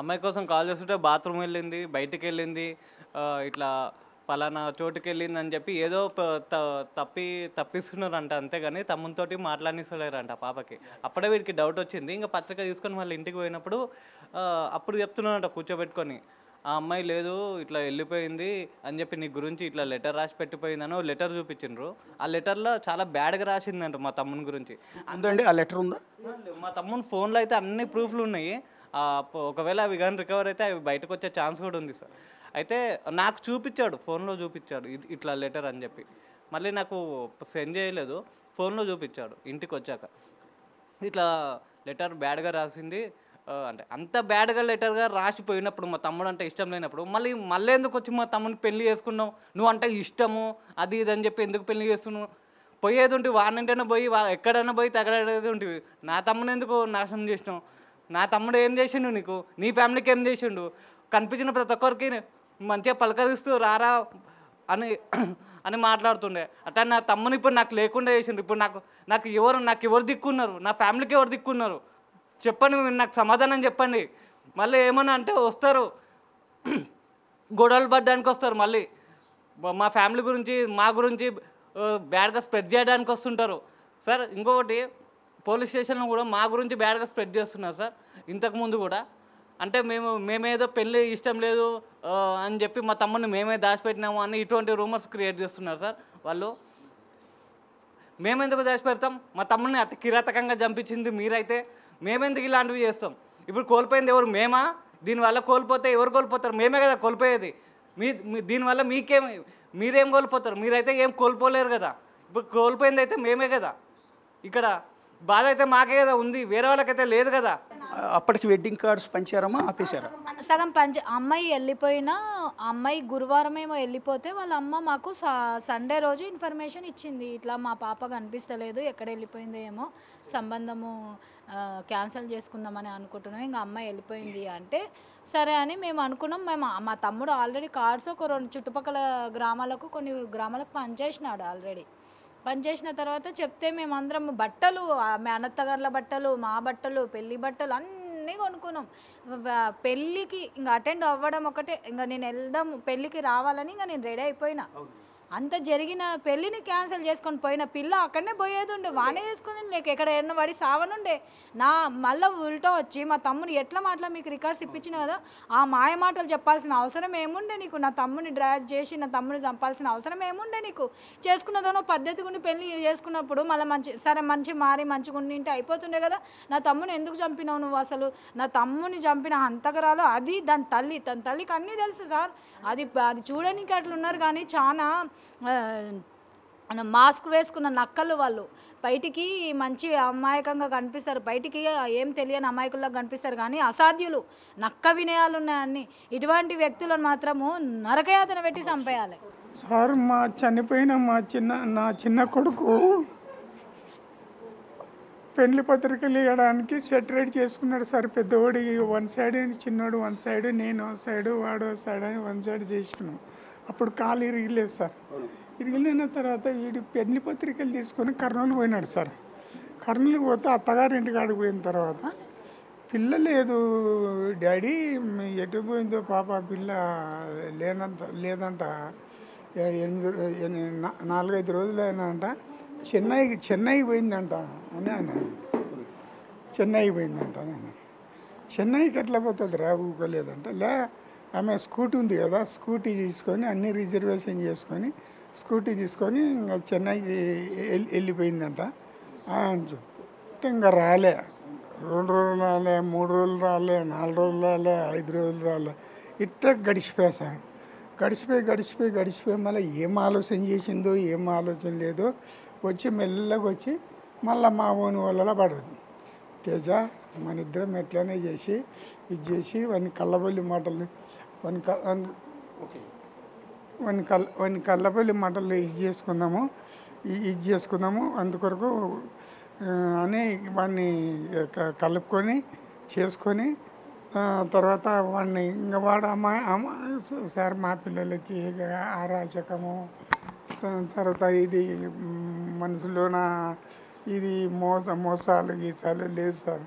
అమ్మాయి కోసం కాల్ చేస్తుంటే బాత్రూమ్ వెళ్ళింది, బయటికెళ్ళింది, ఇట్లా పలానా చోటుకెళ్ళిందని చెప్పి ఏదో తప్పిస్తున్నారంట అంతేగాని తమ్మునితోటి మాట్లాడనిస్తలేరంట పాపకి. అప్పుడే వీడికి డౌట్ వచ్చింది. ఇంక పత్రిక తీసుకొని మళ్ళీ ఇంటికి పోయినప్పుడు అప్పుడు చెప్తున్నాడంట కూర్చోబెట్టుకొని, ఆ అమ్మాయి లేదు ఇట్లా వెళ్ళిపోయింది అని చెప్పి నీ గురించి ఇట్లా లెటర్ రాసి పెట్టిపోయిందని ఓ లెటర్ చూపించిండ్రు. ఆ లెటర్‌లో చాలా బ్యాడ్‌గా రాసిందంట మా తమ్ముని గురించి. ఉందండి ఆ లెటర్ ఉందా? మా తమ్ముని ఫోన్‌లో అయితే అన్ని ప్రూఫ్‌లున్నాయి. ఒకవేళ అవి గాని రికవర్ అయితే అవి బయటకొచ్చే ఛాన్స్ గూడా ఉంది సార్. అయితే నాకు చూపిచ్చాడు. ఫోన్‌లో చూపిచ్చాడు. ఇట్లా లెటర్ అని జెప్పి. మళ్ళీ నాకు సెండ్ జేయలేదు. ఫోన్‌లో చూపిచ్చాడు ఇంటికొచ్చాక. ఇట్లా లెటర్ బ్యాడ్‌గా రాసింది. అంటే అంత బ్యాడ్‌గా లెటర్‌గా రాసిపోయినప్పుడు మా తమ్ముడంటే ఇష్టం లేనప్పుడు మళ్ళెందుకొచ్చి మా తమ్ముడిని పెళ్లి చేసుకున్నావు? నువ్వంటే ఇష్టము అది ఇది అని జెప్పి ఎందుకు పెళ్లి చేస్తున్నావు? పోయేదుంటివి వాడినంటేనే పోయి ఎక్కడైనా పోయి తగలడేది ఉంటివి. నా తమ్ముడినెందుకు నాశనం జేసినావు? నా తమ్ముడు ఏం జేసిండు నీకు? నీ ఫ్యామిలీకి ఏం జేసిండు? కనిపించిన ప్రతి ఒక్కరికి మంచిగా పలకరిస్తూ రారా అని అని మాట్లాడుతుండే. అట్లా నా తమ్ముని ఇప్పుడు నాకు లేకుండా చేసిండ్రు. ఇప్పుడు నాకు ఎవరు దిక్కున్నారు? నా ఫ్యామిలీకి ఎవరు దిక్కున్నారు? చెప్పండి, మీరు నాకు సమాధానం చెప్పండి. మళ్ళీ ఏమన్నా అంటే వస్తారు, గొడవలు పడడానికి వస్తారు మళ్ళీ. మా ఫ్యామిలీ గురించి మా గురించి బ్యాడ్గా స్ప్రెడ్ చేయడానికి వస్తుంటారు సార్. ఇంకొకటి, పోలీస్ స్టేషన్లో కూడా మా గురించి బ్యాడ్గా స్ప్రెడ్ చేస్తున్నారు సార్ ఇంతకుముందు కూడా. అంటే మేమేదో పెళ్ళి ఇష్టం లేదు అని చెప్పి మా తమ్ముడిని మేమే దాచిపెట్టినాము అని ఇటువంటి రూమర్స్ క్రియేట్ చేస్తున్నారు సార్ వాళ్ళు. మేమెందుకు దాచిపెడతాం? మా తమ్ముడిని అతి కిరాతకంగా చంపించింది మీరైతే. మేమెందుకు ఇలాంటివి చేస్తాం? ఇప్పుడు కోల్పోయింది ఎవరు? మేమా? దీనివల్ల కోల్పోతే ఎవరు కోల్పోతారు? మేమే కదా కోల్పోయేది. దీనివల్ల మీరేం కోల్పోతారు? మీరైతే ఏం కోల్పోలేరు కదా. ఇప్పుడు కోల్పోయింది అయితే మేమే కదా. ఇక్కడ బాధ అయితే మాకే కదా ఉంది, వేరే వాళ్ళకైతే లేదు కదా. అప్పటికి వెడ్డింగ్ కార్డ్స్ పంచారమ్మా, ఆపేశారా? సగం అమ్మాయి వెళ్ళిపోయినా, అమ్మాయి గురువారమేమో వెళ్ళిపోతే వాళ్ళ అమ్మ మాకు సండే రోజు ఇన్ఫర్మేషన్ ఇచ్చింది. ఇట్లా మా పాప కనిపిస్తలేదు, ఎక్కడ వెళ్ళిపోయిందో ఏమో, సంబంధము క్యాన్సిల్ చేసుకుందామని అనుకుంటున్నాం, ఇంకా అమ్మాయి వెళ్ళిపోయింది అంటే సరే అని మేము అనుకున్నాం. మా తమ్ముడు ఆల్రెడీ కార్డ్స్ ఒక 2 చుట్టుపక్కల గ్రామాలకు, కొన్ని గ్రామాలకు పనిచేసినాడు ఆల్రెడీ. పనిచేసిన తర్వాత చెప్తే మేమందరం బట్టలు, మా అన్నత్తగారుల బట్టలు, మా బట్టలు, పెళ్లి బట్టలు అన్నీ కొనుక్కున్నాం. పెళ్ళికి ఇంకా అటెండ్ అవ్వడం ఒకటే, ఇంకా నేను వెళ్దాం పెళ్ళికి రావాలని ఇంకా నేను రెడీ అయిపోయినా. అంత జరిగిన పెళ్ళిని క్యాన్సిల్ చేసుకొని పోయిన పిల్ల అక్కడనే పోయేది ఉండే, వానే చేసుకుని లేక ఎక్కడ ఎన్న పడి సావనుండే. మళ్ళీ ఉల్టా వచ్చి మా తమ్ముని ఎట్లా మాటలు మీకు రికార్డ్స్ ఇప్పించిన కదా, ఆ మాయ మాటలు చెప్పాల్సిన అవసరం ఏముండే నీకు? నా తమ్ముని డ్రాగ్ చేసి నా తమ్ముని చంపాల్సిన అవసరం ఏముండే నీకు? చేసుకున్నదోనో పద్ధతి గుండి పెళ్ళి చేసుకున్నప్పుడు మళ్ళీ మంచిగా ఉండింటే అయిపోతుండే కదా. నా తమ్ముని ఎందుకు చంపినావు నువ్వు? అసలు నా తమ్ముని చంపిన హంతకరాలు అది దాని తల్లికి అన్నీ తెలుసు సార్. అది చూడడానికి అట్లున్నారు కానీ చాలా మాస్క్ వేసుకున్న నక్కలు వాళ్ళు. బయటికి మంచి అమాయకంగా కనిపిస్తారు, బయటికి ఏం తెలియని అమాయకుల్లా కనిపిస్తారు కానీ అసాధ్యులు, నక్క వినయాలు ఉన్నాయన్ని. ఇటువంటి వ్యక్తులను మాత్రము నరకయాతన పెట్టి చంపేయాలి సార్. చనిపోయిన నా చిన్న కొడుకు పెళ్లి పత్రికలు ఇవ్వడానికి సెటరేట్ చేసుకున్నాడు సార్. పెద్దవాడు వన్ సైడ్, చిన్నోడు వన్ సైడ్, నేను ఒక సైడు, వాడు ఒక సైడ్ అని వన్ సైడ్ చేసుకున్నాం. అప్పుడు కాలు ఇరిగిలేదు సార్. ఇరిగిన తర్వాత వీడి పెళ్లి పత్రికలు తీసుకొని కర్నూలు పోయినాడు సార్. కర్నూలు పోతే అత్తగారింటి కాడికి పోయిన తర్వాత పిల్ల లేదు డాడీ, ఎటు పోయిందో పాప, పిల్ల లేదంట. 4-5 రోజులు అయినంట. చెన్నైకి పోయిందంట అని అన్నాడు. చెన్నైకి పోయిందంట అని అన్నారు. చెన్నైకి ఎట్లా పోతుంది రా, ఊకోలేదంట. ఆమె స్కూటీ ఉంది కదా, స్కూటీ తీసుకొని అన్ని రిజర్వేషన్ చేసుకొని స్కూటీ తీసుకొని ఇంకా చెన్నైకి వెళ్ళిపోయిందంట అని చెప్తే ఇంకా రాలే. 2 రోజులు రాలే, 3 రోజులు రాలే, 4 రోజులు రాలే, 5 రోజులు రాలే. ఇట్లా గడిచిపోయారు సార్. గడిచిపోయి మళ్ళీ ఏం ఆలోచన చేసిందో ఏం ఆలోచన లేదో వచ్చి మెల్లగా వచ్చి మళ్ళీ మా ఓని వాళ్ళ పడదు. తేజ మన ఇద్దరం ఎట్లనే చేసి వాని కళ్ళబొల్లి మాటలు వాని కళ్ళబొల్లి మాటలు ఇది చేసుకుందాము అందుకొరకు అని వాడిని కలుపుకొని చేసుకొని తర్వాత వాడిని ఇంకా వాడు సార్ మా పిల్లలకి అరాచకము, తర్వాత ఇది మనసులోన ఇది మోసాలు గీసాలు లేదు సార్.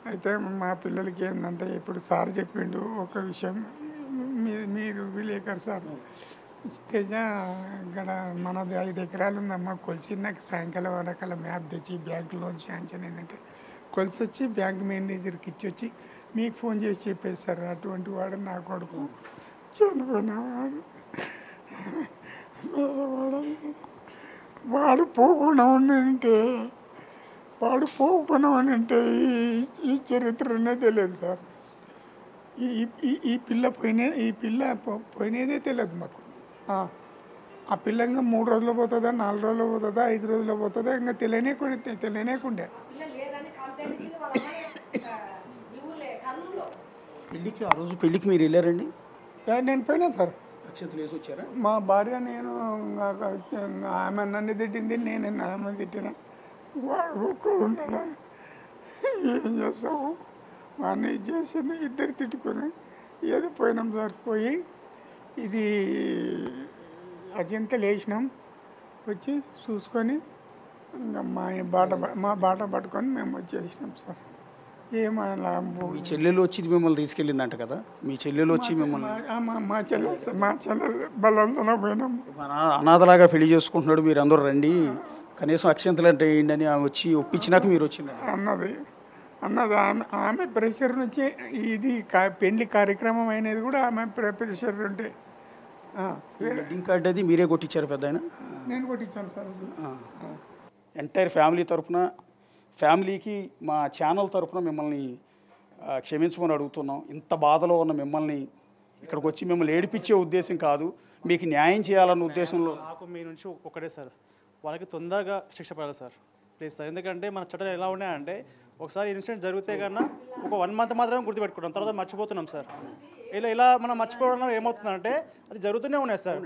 అయితే మా పిల్లలకి ఏంటంటే ఇప్పుడు సార్ చెప్పిండు ఒక విషయం, మీరు విలేకరు సార్ తేజ ఇక్కడ మనది 5 ఎకరాలు ఉందమ్మా, కొలిసి నాకు సాయంకాలం వరకల్లా మ్యాప్ తెచ్చి బ్యాంకు లోన్ శాంక్షన్ ఏంటంటే కొలిసి వచ్చి బ్యాంక్ మేనేజర్కి ఇచ్చి మీకు ఫోన్ చేసి చెప్పేస్తారు. అటువంటి వాడు నా కొడుకు చనిపోయినవాడు. వాడు పోకుండా ఉండంటే ఈ చరిత్రనే తెలియదు సార్. ఈ పిల్ల పోయినదే తెలియదు మాకు. ఆ పిల్ల ఇంకా 3 రోజులు పోతుందా, 4 రోజులు పోతుందా, 5 రోజుల్లో పోతుందా ఇంకా తెలియనేకుండే. పెళ్ళికి ఆ రోజు పెళ్ళికి మీరు వెళ్ళారండి? నేను పోయినా సార్. అక్షంతలు వేసి వచ్చారా? మా భార్య నేను ఆమె నన్ను తిట్టింది, నేను ఆమె తిట్టిన. వాడు ఒక్కడు ఉన్నాడా, ఏం చేస్తావు వాడిని చేసింది, ఇద్దరు తిట్టుకొని ఏదో పోయినాం సార్. పోయి ఇది అజంతా లేచినాం, వచ్చి చూసుకొని ఇంకా మా బాట పట్టుకొని మేము వచ్చేసినాం సార్. ఏమైనా మీ చెల్లెలు వచ్చి మిమ్మల్ని తీసుకెళ్ళిందంట కదా, మీ చెల్లెలు వచ్చి మిమ్మల్ని మా చెల్లెలు బలంతలో పోయినాం. అనాథలాగా పెళ్లి చేసుకుంటున్నాడు, మీరు అందరూ రండి కనీసం అక్షంతలు అంటే వేయండి అని ఆమె వచ్చి ఒప్పించినాక మీరు వచ్చింది అన్నది ఆమె ప్రెషర్ నుంచి ఇది పెళ్లి కార్యక్రమం అయినది కూడా ఆమె ప్రెషర్ ఉంటే. వెడ్డింగ్ కార్డ్ అది మీరే కొట్టించారు పెద్ద ఆయన? నేను కొట్టించాను సార్. ఎంటైర్ ఫ్యామిలీ తరఫున, ఫ్యామిలీకి మా ఛానల్ తరఫున మిమ్మల్ని క్షమించమని అడుగుతున్నాం. ఇంత బాధలో ఉన్న మిమ్మల్ని ఇక్కడికి వచ్చి మిమ్మల్ని ఏడిపించే ఉద్దేశం కాదు, మీకు న్యాయం చేయాలన్న ఉద్దేశంలో. నాకు మీ నుంచి ఒకటే సార్, వాళ్ళకి తొందరగా శిక్ష పడాలి సార్ ప్లీజ్ సార్. ఎందుకంటే మన చట్టాలు ఎలా ఉన్నాయంటే ఒకసారి ఇన్సిడెంట్ జరిగితే కన్నా ఒక 1 మంత్ మాత్రమే గుర్తుపెట్టుకుంటాం, తర్వాత మర్చిపోతున్నాం సార్. ఇలా మనం మర్చిపోవడం ఏమవుతుందంటే అది జరుగుతూనే ఉన్నాయి సార్.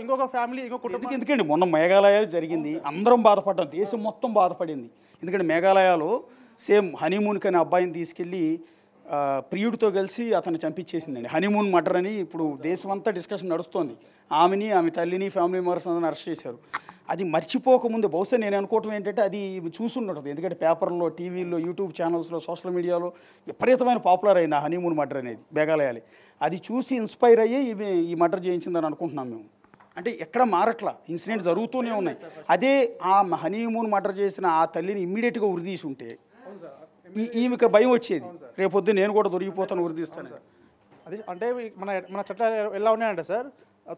ఇంకొక ఫ్యామిలీ ఇంకో కుటుంబం. ఎందుకండి మొన్న మేఘాలయాలు జరిగింది, అందరం బాధపడ్డాం, దేశం మొత్తం బాధపడింది. ఎందుకంటే మేఘాలయాలో సేమ్ హనీమూన్కి అనే అబ్బాయిని తీసుకెళ్ళి ప్రియుడితో కలిసి అతన్ని చంపించేసిందండి. హనీమూన్ మర్డర్ అని ఇప్పుడు దేశం అంతా డిస్కషన్ నడుస్తోంది. ఆమెని, ఆమె తల్లిని, ఫ్యామిలీ మెంబర్స్ అందరిని అరెస్ట్ చేశారు. అది మర్చిపోకముందు బహుశా నేను అనుకోవటం ఏంటంటే అది చూసుంటుంది. ఎందుకంటే పేపర్లో, టీవీల్లో, యూట్యూబ్ ఛానల్స్లో, సోషల్ మీడియాలో విపరీతమైన పాపులర్ అయింది ఆ హనీమూన్ మర్డర్ అనేది, మేఘాలయాలి. అది చూసి ఇన్స్పైర్ అయ్యి ఈ మర్డర్ చేయించిందని అనుకుంటున్నాం మేము. అంటే ఎక్కడ మారట్లా, ఇన్సిడెంట్ జరుగుతూనే ఉన్నాయి. అదే ఆ హనీమూన్ మర్డర్ చేసిన ఆ తల్లిని ఇమ్మీడియట్గా ఉరిదీసి ఉంటే ఈమెకి భయం వచ్చేది, రేపొద్దు నేను కూడా దొరికిపోతాను, ఉరిదీస్తాను. అది అంటే మన చట్టాలు ఎలా ఉన్నాయంటే సార్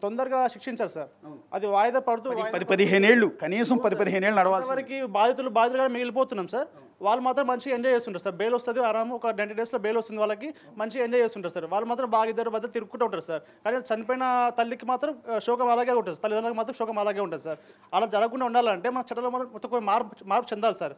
తొందరగా శిక్షించారు సార్. అది వాయిదా పడుతూ 10-15 ఏళ్ళు, కనీసం 10-15 ఏళ్ళు నడవాలి. వరకు బాధితులుగా మిగిలిపోతున్నాం సార్. వాళ్ళు మాత్రం మంచిగా ఎంజాయ్ చేస్తుంటారు సార్. బెయిల్ వస్తుంది, ఆరాము ఒక 90 డేస్లో బెయిల్ వస్తుంది, వాళ్ళకి మంచిగా ఎంజాయ్ చేస్తుంటారు సార్. వాళ్ళు మాత్రం బాగా ఇద్దరు మధ్య తిరుగుతూ ఉంటారు సార్. కానీ చనిపోయిన తల్లికి మాత్రం శోకం అలాగే ఉంటుంది, తల్లిదండ్రులకు మాత్రం శోకం అలాగే ఉంటుంది సార్. అలా జరగకుండా ఉండాలంటే మన చట్టాలు మొత్తం మార్పు చెందాలి సార్.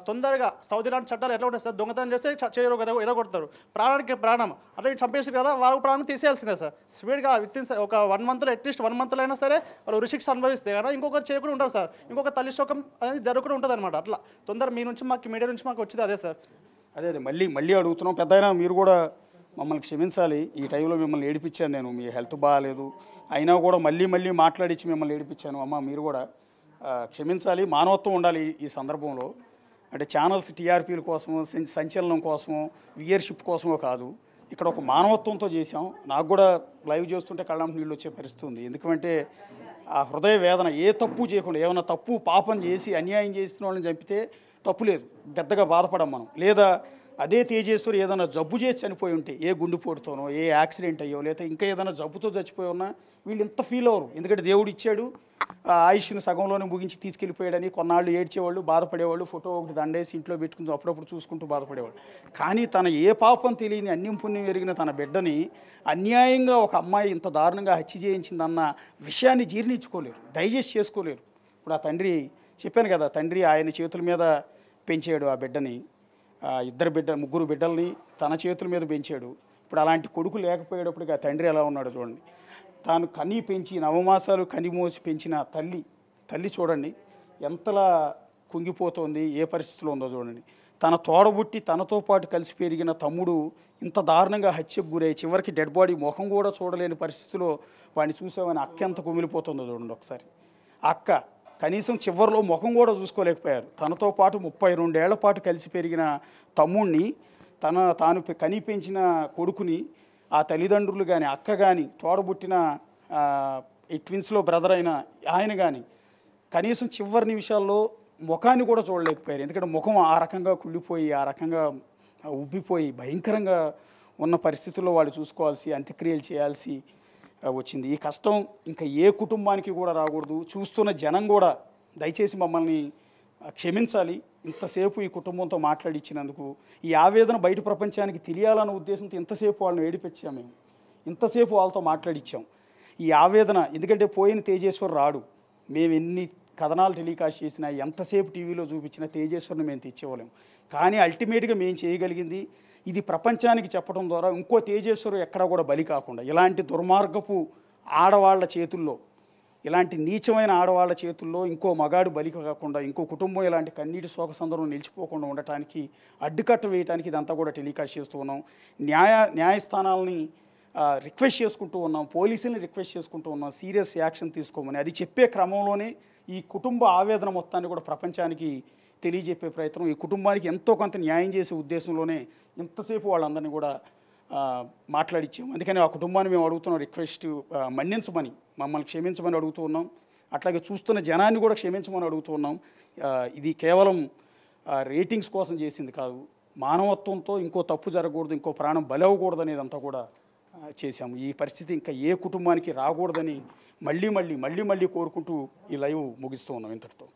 తొందరగా సౌదీ లాంటి చట్టాలు ఎట్లా ఉంటాయి సార్, దొంగతనం చేస్తే చేయరు ఎరగొడతారు, ప్రాణానికి ప్రాణం అట్లా చంపేసారు కదా, వాళ్ళ ప్రాణం తీసేయాల్సిందే సార్. స్పీడ్గా విత్ఇన్ ఒక 1 మంత్లో, అట్లీస్ట్ 1 మంత్లో అయినా సరే వాళ్ళు ఉరిశిక్ష అనుభవిస్తే కానీ ఇంకొకరు చేయకుండా ఉంటారు సార్. ఇంకొక తల్లి శోకం అనేది జరగకుండా ఉంటుంది అనమాట. అట్లా తొందర మీ నుంచి మాకు మీడియా నుంచి మాకు వచ్చింది అదే సార్. అదే మళ్ళీ అడుగుతున్నాం. పెద్ద అయినా మీరు కూడా మమ్మల్ని క్షమించాలి, ఈ టైంలో మిమ్మల్ని ఏడిపించాను నేను, మీ హెల్త్ బాగాలేదు అయినా కూడా మళ్ళీ మాట్లాడించి మిమ్మల్ని ఏడిపించాను. అమ్మ మీరు కూడా క్షమించాలి, మానవత్వం ఉండాలి ఈ సందర్భంలో. అంటే ఛానల్స్ టీఆర్పీల కోసమో, సంచలనం కోసమో, వ్యూయర్షిప్ కోసమో కాదు, ఇక్కడ ఒక మానవత్వంతో చేసాం. నాకు కూడా లైవ్ చేస్తుంటే కళ్ళంటి నీళ్ళు వచ్చే పరిస్థితి ఉంది. ఎందుకంటే ఆ హృదయ వేదన, ఏ తప్పు చేయకుండా, ఏమైనా తప్పు పాపం చేసి అన్యాయం చేసిన వాళ్ళని చంపితే తప్పు లేదు, పెద్దగా బాధపడం మనం. లేదా అదే తేజేశ్వరి ఏదైనా జబ్బు చేసి చనిపోయి ఉంటే, ఏ గుండెపోటుతోనో, ఏ యాక్సిడెంట్ అయ్యో, లేదా ఇంకా ఏదైనా జబ్బుతో చచ్చిపోయి ఉన్నా వీళ్ళు ఇంత ఫీల్ అవ్వరు. ఎందుకంటే దేవుడు ఇచ్చాడు, ఆయుష్ను సగంలోనే ముగించి తీసుకెళ్ళిపోయాడని కొన్నాళ్ళు ఏడ్చేవాళ్ళు, బాధపడేవాళ్ళు, ఫోటో ఒకటి దండేసి ఇంట్లో పెట్టుకుని అప్పుడప్పుడు చూసుకుంటూ బాధపడేవాళ్ళు. కానీ తన ఏ పాపం తెలియని, అన్యం పుణ్యం ఎరిగిన తన బిడ్డని అన్యాయంగా ఒక అమ్మాయి ఇంత దారుణంగా హత్య చేయించిందన్న విషయాన్ని జీర్ణించుకోలేరు, డైజెస్ట్ చేసుకోలేరు. ఇప్పుడు ఆ తండ్రి చెప్పాను కదా, తండ్రి ఆయన చేతుల మీద పెంచాడు ఆ బిడ్డని, 3 బిడ్డల్ని తన చేతుల మీద పెంచాడు. ఇప్పుడు అలాంటి కొడుకు లేకపోయేటప్పటికి ఆ తండ్రి ఎలా ఉన్నాడో చూడండి. తాను కని పెంచి 9 మాసాలు కనిమోసి పెంచిన తల్లి చూడండి ఎంతలా కుంగిపోతోంది, ఏ పరిస్థితిలో ఉందో చూడండి. తన తోడబుట్టి తనతో పాటు కలిసి పెరిగిన తమ్ముడు ఇంత దారుణంగా హత్యకు గురై చివరికి డెడ్ బాడీ ముఖం కూడా చూడలేని పరిస్థితిలో వాడిని చూసామని అక్క ఎంత కుమిలిపోతుందో చూడండి ఒకసారి. అక్క కనీసం చివరిలో ముఖం కూడా చూసుకోలేకపోయారు. తనతో పాటు 32 ఏళ్ల పాటు కలిసి పెరిగిన తమ్ముడిని తాను కని పెంచిన కొడుకుని ఆ తల్లిదండ్రులు కానీ అక్క కానీ తోడబుట్టిన ఈ ట్విన్స్లో బ్రదర్ అయిన ఆయన కానీ కనీసం చివరి నిమిషాల్లో ముఖాన్ని కూడా చూడలేకపోయారు. ఎందుకంటే ముఖం ఆ రకంగా కుళ్ళిపోయి ఆ రకంగా ఉబ్బిపోయి భయంకరంగా ఉన్న పరిస్థితుల్లో వాళ్ళు చూసుకోవాల్సి అంత్యక్రియలు చేయాల్సి వచ్చింది. ఈ కష్టం ఇంకా ఏ కుటుంబానికి కూడా రాకూడదు. చూస్తున్న జనం కూడా దయచేసి మమ్మల్ని క్షమించాలి. ఇంతసేపు ఈ కుటుంబంతో మాట్లాడిచ్చినందుకు ఈ ఆవేదన బయట ప్రపంచానికి తెలియాలన్న ఉద్దేశంతో ఇంతసేపు వాళ్ళని ఏడిపించాం. మేము ఇంతసేపు వాళ్ళతో మాట్లాడిచ్చాం. ఈ ఆవేదన ఎందుకంటే పోయిన తేజేశ్వర్ రాడు. మేము ఎన్ని కథనాలు టెలికాస్ట్ చేసినా ఎంతసేపు టీవీలో చూపించినా తేజేశ్వర్ని మేము తెచ్చేవాళ్ళం. కానీ అల్టిమేట్గా మేము చేయగలిగింది ఇది ప్రపంచానికి చెప్పడం ద్వారా ఇంకో తేజేశ్వరు ఎక్కడా కూడా బలి కాకుండా ఇలాంటి దుర్మార్గపు ఆడవాళ్ల చేతుల్లో ఇలాంటి నీచమైన ఆడవాళ్ల చేతుల్లో ఇంకో మగాడు బలి కాకుండా ఇంకో కుటుంబం ఇలాంటి కన్నీటి శోకసందర్భం నిలిచిపోకుండా ఉండటానికి అడ్డుకట్ట వేయడానికి ఇదంతా కూడా టెలికాస్ట్ చేస్తూ ఉన్నాం. న్యాయస్థానాలని రిక్వెస్ట్ చేసుకుంటూ ఉన్నాం. పోలీసుల్ని రిక్వెస్ట్ చేసుకుంటూ ఉన్నాం సీరియస్ యాక్షన్ తీసుకోమని. అది చెప్పే క్రమంలోనే ఈ కుటుంబ ఆవేదన మొత్తాన్ని కూడా ప్రపంచానికి తెలియజెప్పే ప్రయత్నం, ఈ కుటుంబానికి ఎంతో కొంత న్యాయం చేసే ఉద్దేశంలోనే ఇంతసేపు వాళ్ళందరినీ కూడా మాట్లాడిచ్చాం. అందుకని ఆ కుటుంబాన్ని మేము అడుగుతున్నాం రిక్వెస్ట్ మన్నించమని, మమ్మల్ని క్షమించమని అడుగుతూ ఉన్నాం. అట్లాగే చూస్తున్న జనాన్ని కూడా క్షమించమని అడుగుతూ ఉన్నాం. ఇది కేవలం రేటింగ్స్ కోసం చేసింది కాదు, మానవత్వంతో ఇంకో తప్పు జరగకూడదు, ఇంకో ప్రాణం బలవకూడదు అనేదంతా కూడా చేశాము. ఈ పరిస్థితి ఇంకా ఏ కుటుంబానికి రాకూడదని మళ్ళీ కోరుకుంటూ ఈ లైవ్ ముగిస్తూ ఉన్నాం ఇంతటితో.